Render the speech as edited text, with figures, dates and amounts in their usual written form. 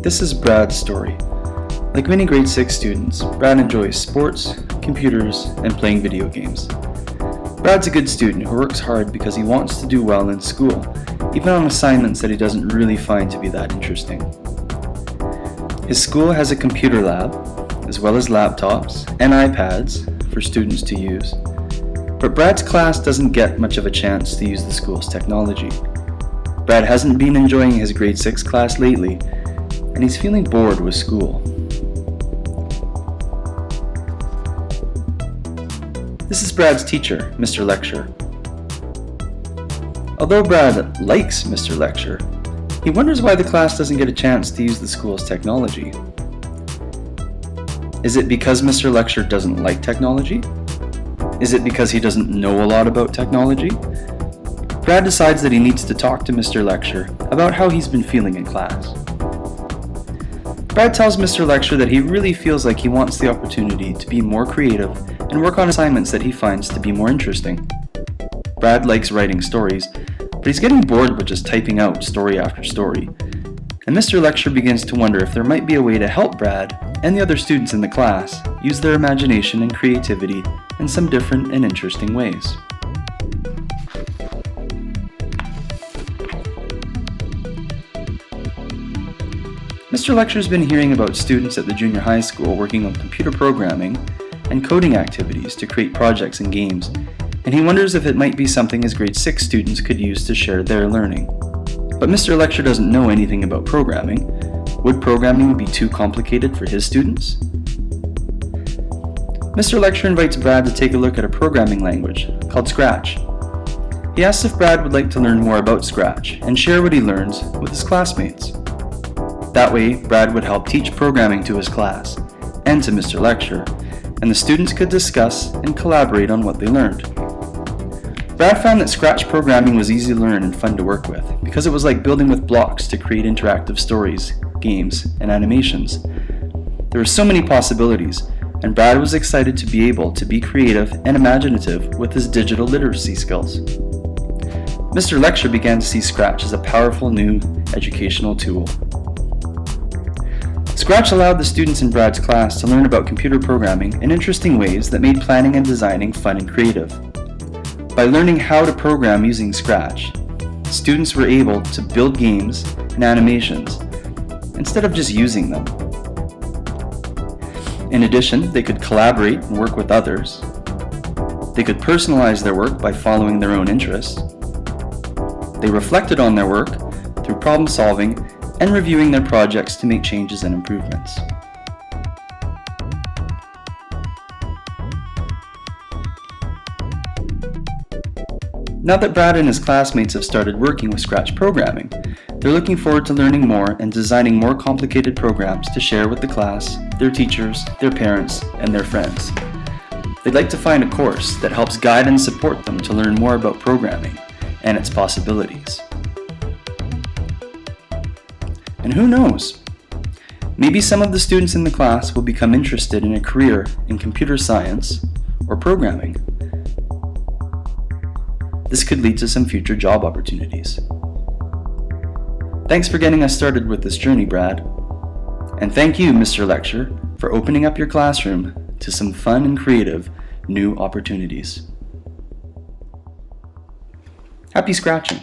This is Brad's story. Like many grade 6 students, Brad enjoys sports, computers, and playing video games. Brad's a good student who works hard because he wants to do well in school, even on assignments that he doesn't really find to be that interesting. His school has a computer lab, as well as laptops and iPads for students to use. But Brad's class doesn't get much of a chance to use the school's technology. Brad hasn't been enjoying his grade 6 class lately, and he's feeling bored with school. This is Brad's teacher, Mr. Lecture. Although Brad likes Mr. Lecture, he wonders why the class doesn't get a chance to use the school's technology. Is it because Mr. Lecture doesn't like technology? Is it because he doesn't know a lot about technology? Brad decides that he needs to talk to Mr. Lecture about how he's been feeling in class. Brad tells Mr. Lecture that he really feels like he wants the opportunity to be more creative and work on assignments that he finds to be more interesting. Brad likes writing stories, but he's getting bored with just typing out story after story. And Mr. Lecture begins to wonder if there might be a way to help Brad and the other students in the class use their imagination and creativity in some different and interesting ways. Mr. Lecture's been hearing about students at the junior high school working on computer programming and coding activities to create projects and games, and he wonders if it might be something his grade 6 students could use to share their learning. But Mr. Lecture doesn't know anything about programming. Would programming be too complicated for his students? Mr. Lecture invites Brad to take a look at a programming language called Scratch. He asks if Brad would like to learn more about Scratch and share what he learns with his classmates. That way, Brad would help teach programming to his class and to Mr. Lecture, and the students could discuss and collaborate on what they learned. Brad found that Scratch programming was easy to learn and fun to work with because it was like building with blocks to create interactive stories, games, and animations. There were so many possibilities, and Brad was excited to be able to be creative and imaginative with his digital literacy skills. Mr. Lecture began to see Scratch as a powerful new educational tool. Scratch allowed the students in Brad's class to learn about computer programming in interesting ways that made planning and designing fun and creative. By learning how to program using Scratch, students were able to build games and animations instead of just using them. In addition, they could collaborate and work with others. They could personalize their work by following their own interests. They reflected on their work through problem solving and reviewing their projects to make changes and improvements. Now that Brad and his classmates have started working with Scratch programming, they're looking forward to learning more and designing more complicated programs to share with the class, their teachers, their parents, and their friends. They'd like to find a course that helps guide and support them to learn more about programming and its possibilities. And who knows? Maybe some of the students in the class will become interested in a career in computer science or programming. This could lead to some future job opportunities. Thanks for getting us started with this journey, Brad. And thank you, Mr. Lecture, for opening up your classroom to some fun and creative new opportunities. Happy scratching!